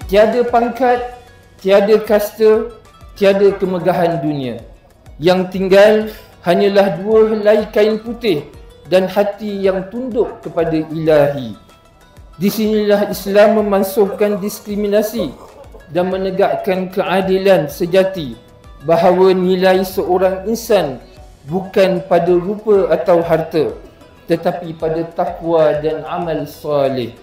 Tiada pangkat, tiada kasta, tiada kemegahan dunia. Yang tinggal hanyalah dua helai kain putih dan hati yang tunduk kepada Ilahi. Di sinilah Islam memansuhkan diskriminasi dan menegakkan keadilan sejati, bahawa nilai seorang insan bukan pada rupa atau harta, tetapi pada takwa dan amal soleh.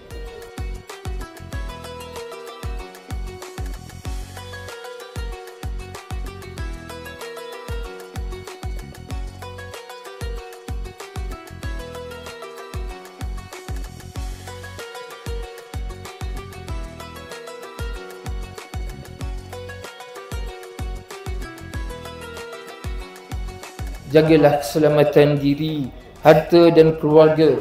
Jagalah keselamatan diri, harta dan keluarga.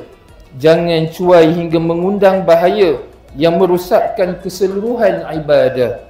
Jangan cuai hingga mengundang bahaya yang merosakkan keseluruhan ibadah.